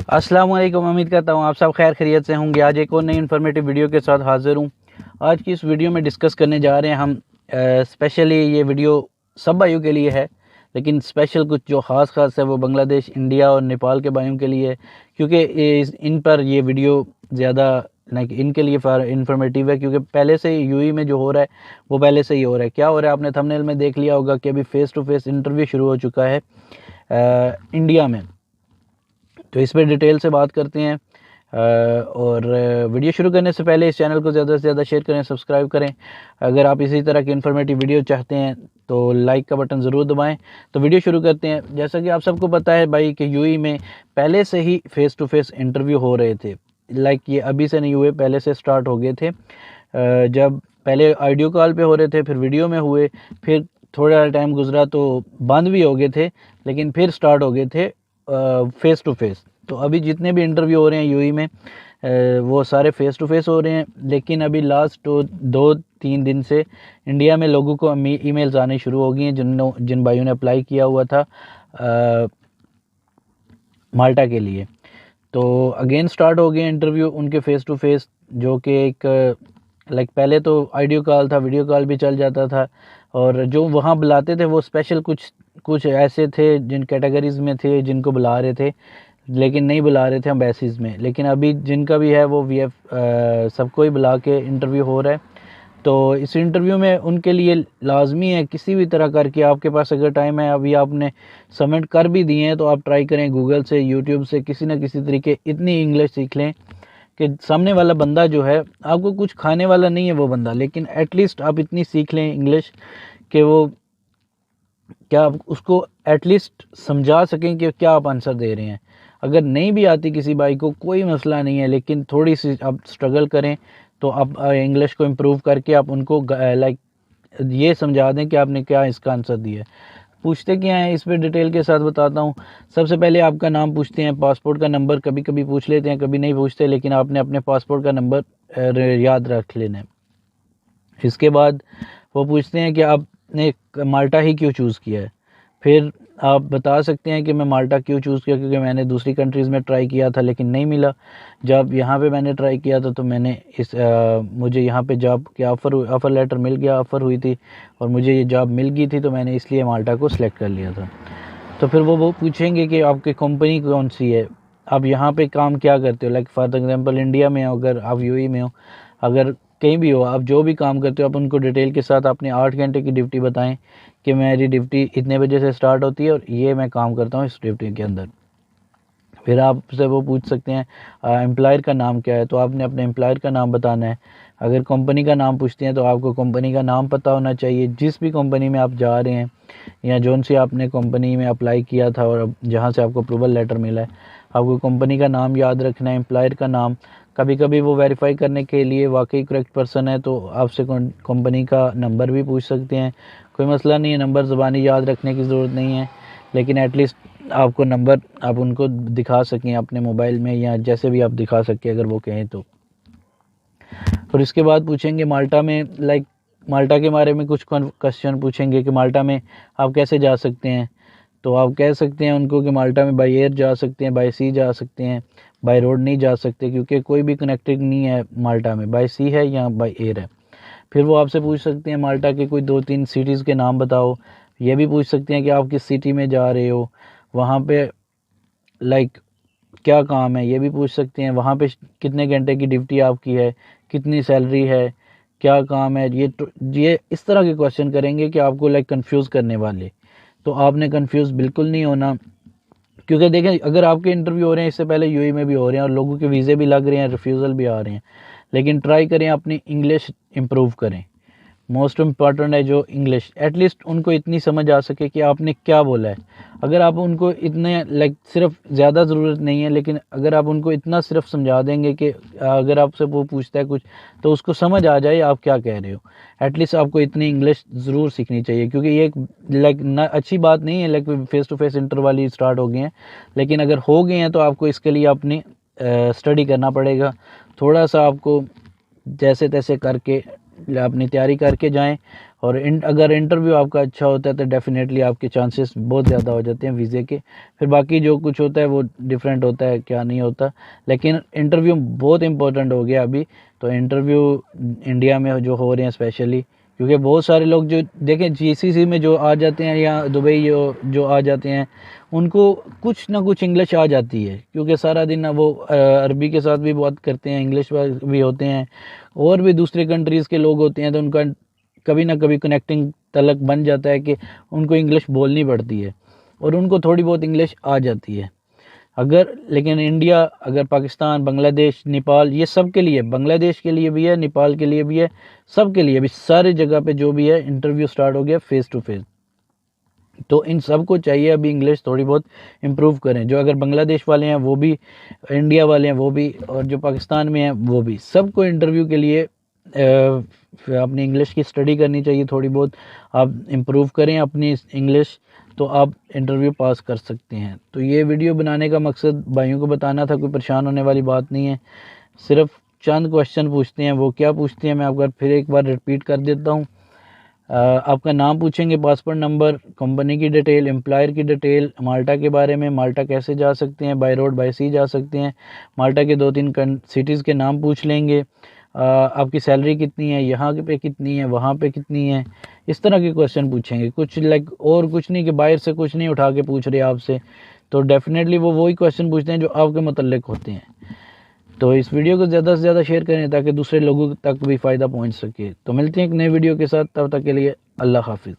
अस्सलाम वालेकुम। उम्मीद करता हूँ आप सब खैर खैरियत से होंगे। आज एक और नई इन्फॉर्मेटिव वीडियो के साथ हाज़िर हूँ। आज की इस वीडियो में डिस्कस करने जा रहे हैं हम स्पेशली ये वीडियो सब भाइयों के लिए है, लेकिन स्पेशल कुछ जो ख़ास है वो बांग्लादेश, इंडिया और नेपाल के भाइयों के लिए है, क्योंकि इन पर ये वीडियो ज़्यादा लाइक इनके लिए इन्फॉर्मेटिव है, क्योंकि पहले से यूएई में जो हो रहा है वो पहले से ही हो रहा है। क्या हो रहा है आपने थंबनेल में देख लिया होगा कि अभी फ़ेस टू फेस इंटरव्यू शुरू हो चुका है इंडिया में। तो इस पर डिटेल से बात करते हैं। और वीडियो शुरू करने से पहले इस चैनल को ज़्यादा से ज़्यादा शेयर करें, सब्सक्राइब करें। अगर आप इसी तरह की इन्फॉर्मेटिव वीडियो चाहते हैं तो लाइक का बटन ज़रूर दबाएं। तो वीडियो शुरू करते हैं। जैसा कि आप सबको पता है भाई कि यूएई में पहले से ही फ़ेस टू फेस इंटरव्यू हो रहे थे। लाइक ये अभी से नहीं हुए, पहले से स्टार्ट हो गए थे। जब पहले ऑडियो कॉल पे हो रहे थे, फिर वीडियो में हुए, फिर थोड़ा टाइम गुजरा तो बंद भी हो गए थे, लेकिन फिर स्टार्ट हो गए थे फ़ेस टू फेस। तो अभी जितने भी इंटरव्यू हो रहे हैं यूएई में वो सारे फ़ेस टू फेस हो रहे हैं। लेकिन अभी लास्ट 2-3 दिन से इंडिया में लोगों को ईमेल्स आने शुरू हो गई हैं जिन भाइयों ने अप्लाई किया हुआ था माल्टा के लिए। तो अगेन स्टार्ट हो गए इंटरव्यू उनके फ़ेस टू फेस, जो कि एक लाइक पहले तो ऑडियो कॉल था, वीडियो कॉल भी चल जाता था, और जो वहाँ बुलाते थे वो स्पेशल कुछ ऐसे थे जिन कैटेगरीज़ में थे जिनको बुला रहे थे, लेकिन नहीं बुला रहे थे एम्बेसीज़ में। लेकिन अभी जिनका भी है वो वीएफ सबको ही बुला के इंटरव्यू हो रहा है। तो इस इंटरव्यू में उनके लिए लाजमी है किसी भी तरह करके, आपके पास अगर टाइम है, अभी आपने सबमिट कर भी दिए हैं, तो आप ट्राई करें गूगल से, यूट्यूब से, किसी न किसी तरीके इतनी इंग्लिश सीख लें कि सामने वाला बंदा जो है, आपको कुछ खाने वाला नहीं है वो बंदा, लेकिन एटलीस्ट आप इतनी सीख लें इंग्लिश कि वो क्या आप उसको एटलीस्ट समझा सकें कि क्या आप आंसर दे रहे हैं। अगर नहीं भी आती किसी भाई को कोई मसला नहीं है, लेकिन थोड़ी सी आप स्ट्रगल करें तो आप इंग्लिश को इम्प्रूव करके आप उनको लाइक ये समझा दें कि आपने क्या इसका आंसर दिया है। पूछते क्या हैं इस पर डिटेल के साथ बताता हूँ। सबसे पहले आपका नाम पूछते हैं, पासपोर्ट का नंबर कभी कभी पूछ लेते हैं, कभी नहीं पूछते, लेकिन आपने अपने पासपोर्ट का नंबर याद रख लेना है। इसके बाद वो पूछते हैं कि आपने माल्टा ही क्यों चूज़ किया है। फिर आप बता सकते हैं कि मैं माल्टा क्यों चूज़ किया, क्योंकि मैंने दूसरी कंट्रीज़ में ट्राई किया था लेकिन नहीं मिला। जब यहाँ पे मैंने ट्राई किया था तो मैंने मुझे यहाँ पे जॉब के ऑफ़र लेटर मिल गया, ऑफ़र हुई थी और मुझे ये जॉब मिल गई थी, तो मैंने इसलिए माल्टा को सिलेक्ट कर लिया था। तो फिर वो पूछेंगे कि आपकी कंपनी कौन सी है, आप यहाँ पे काम क्या करते हो। लाइक फॉर एग्जांपल इंडिया में हो, अगर आप यूएई में हो, अगर कहीं भी हो, आप जो भी काम करते हो आप उनको डिटेल के साथ अपने 8 घंटे की ड्यूटी बताएं कि मेरी ड्यूटी इतने बजे से स्टार्ट होती है और ये मैं काम करता हूँ इस ड्यूटी के अंदर। फिर आपसे वो पूछ सकते हैं एम्प्लॉयर का नाम क्या है, तो आपने अपने एम्प्लॉयर का नाम बताना है। अगर कंपनी का नाम पूछते हैं तो आपको कंपनी का नाम पता होना चाहिए, जिस भी कंपनी में आप जा रहे हैं या जोन सी आपने कंपनी में अप्लाई किया था और जहाँ से आपको अप्रूवल लेटर मिला है, आपको कंपनी का नाम याद रखना है, एम्प्लॉयर का नाम। कभी कभी वो वेरीफाई करने के लिए वाकई करेक्ट पर्सन है तो आपसे कंपनी का नंबर भी पूछ सकते हैं, कोई मसला नहीं है, नंबर ज़बानी याद रखने की ज़रूरत नहीं है, लेकिन एटलीस्ट आपको नंबर आप उनको दिखा सकें अपने मोबाइल में या जैसे भी आप दिखा सकें अगर वो कहें तो। और इसके बाद पूछेंगे माल्टा में, लाइक माल्टा के बारे में कुछ क्वेश्चन पूछेंगे कि माल्टा में आप कैसे जा सकते हैं। तो आप कह सकते हैं उनको कि माल्टा में बाई एयर जा सकते हैं, बाई सी जा सकते हैं, बाई रोड नहीं जा सकते, क्योंकि कोई भी कनेक्टिंग नहीं है माल्टा में, बाई सी है या बाई एयर है। फिर वो आपसे पूछ सकते हैं माल्टा के कोई 2-3 सिटीज़ के नाम बताओ। ये भी पूछ सकते हैं कि आप किस सिटी में जा रहे हो, वहाँ पे लाइक क्या काम है, ये भी पूछ सकते हैं। वहाँ पे कितने घंटे की ड्यूटी आपकी है, कितनी सैलरी है, क्या काम है। ये इस तरह के क्वेश्चन करेंगे कि आपको लाइक कंफ्यूज करने वाले। तो आपने कंफ्यूज बिल्कुल नहीं होना, क्योंकि देखें अगर आपके इंटरव्यू हो रहे हैं, इससे पहले यूएई में भी हो रहे हैं और लोगों के वीज़े भी लग रहे हैं, रिफ्यूज़ल भी आ रहे हैं, लेकिन ट्राई करें अपनी इंग्लिश इम्प्रूव करें। मोस्ट इम्पॉर्टेंट है जो इंग्लिश, एटलीस्ट उनको इतनी समझ आ सके कि आपने क्या बोला है। अगर आप उनको इतने लाइक सिर्फ ज़्यादा ज़रूरत नहीं है, लेकिन अगर आप उनको इतना सिर्फ समझा देंगे कि अगर आपसे वो पूछता है कुछ तो उसको समझ आ जाए आप क्या कह रहे हो। एटलीस्ट आपको इतनी इंग्लिश ज़रूर सीखनी चाहिए, क्योंकि ये एक लाइक ना अच्छी बात नहीं है like face to face inter वाली स्टार्ट हो गई हैं, लेकिन अगर हो गए हैं तो आपको इसके लिए अपनी स्टडी करना पड़ेगा। थोड़ा सा आपको जैसे तैसे करके अपनी तैयारी करके जाएं और अगर इंटरव्यू आपका अच्छा होता है तो डेफिनेटली आपके चांसेस बहुत ज़्यादा हो जाते हैं वीज़े के। फिर बाकी जो कुछ होता है वो डिफरेंट होता है, क्या नहीं होता, लेकिन इंटरव्यू बहुत इंपॉर्टेंट हो गया अभी। तो इंटरव्यू इंडिया में जो हो रहे हैं स्पेशली, क्योंकि बहुत सारे लोग जो देखें जीसीसी में जो आ जाते हैं या दुबई जो आ जाते हैं, उनको कुछ ना कुछ इंग्लिश आ जाती है, क्योंकि सारा दिन ना वो अरबी के साथ भी बात करते हैं, इंग्लिश भी होते हैं, और भी दूसरे कंट्रीज़ के लोग होते हैं, तो उनका कभी ना कभी कनेक्टिंग तलक बन जाता है कि उनको इंग्लिश बोलनी पड़ती है और उनको थोड़ी बहुत इंग्लिश आ जाती है। लेकिन इंडिया, अगर पाकिस्तान, बांग्लादेश, नेपाल, ये सब के लिए, बांग्लादेश के लिए भी है, नेपाल के लिए भी है, सब के लिए भी, सारी जगह पे जो भी है इंटरव्यू स्टार्ट हो गया फेस टू फेस। तो इन सब को चाहिए अभी इंग्लिश थोड़ी बहुत इम्प्रूव करें। जो अगर बांग्लादेश वाले हैं वो भी, इंडिया वाले हैं वो भी, और जो पाकिस्तान में हैं वो भी, सबको इंटरव्यू के लिए अपनी इंग्लिश की स्टडी करनी चाहिए थोड़ी बहुत। आप इम्प्रूव करें अपनी इंग्लिश, तो आप इंटरव्यू पास कर सकते हैं। तो ये वीडियो बनाने का मकसद भाइयों को बताना था, कोई परेशान होने वाली बात नहीं है। सिर्फ चंद क्वेश्चन पूछते हैं, वो क्या पूछते हैं मैं आपको फिर एक बार रिपीट कर देता हूँ। आपका नाम पूछेंगे, पासपोर्ट नंबर, कंपनी की डिटेल, एम्प्लॉयर की डिटेल, माल्टा के बारे में, माल्टा कैसे जा सकते हैं, बाय रोड बाय सी जा सकते हैं, माल्टा के 2-3 सिटीज़ के नाम पूछ लेंगे, आपकी सैलरी कितनी है, यहाँ पे कितनी है, वहाँ पे कितनी है, इस तरह के क्वेश्चन पूछेंगे। कुछ लाइक और कुछ नहीं कि बाहर से कुछ नहीं उठा के पूछ रहे आपसे, तो डेफिनेटली वो वही क्वेश्चन पूछते हैं जो आपके मतलब होते हैं। तो इस वीडियो को ज़्यादा से ज़्यादा शेयर करें ताकि दूसरे लोगों तक भी फ़ायदा पहुंच सके। तो मिलते हैं एक नए वीडियो के साथ, तब तक के लिए अल्लाह हाफिज़।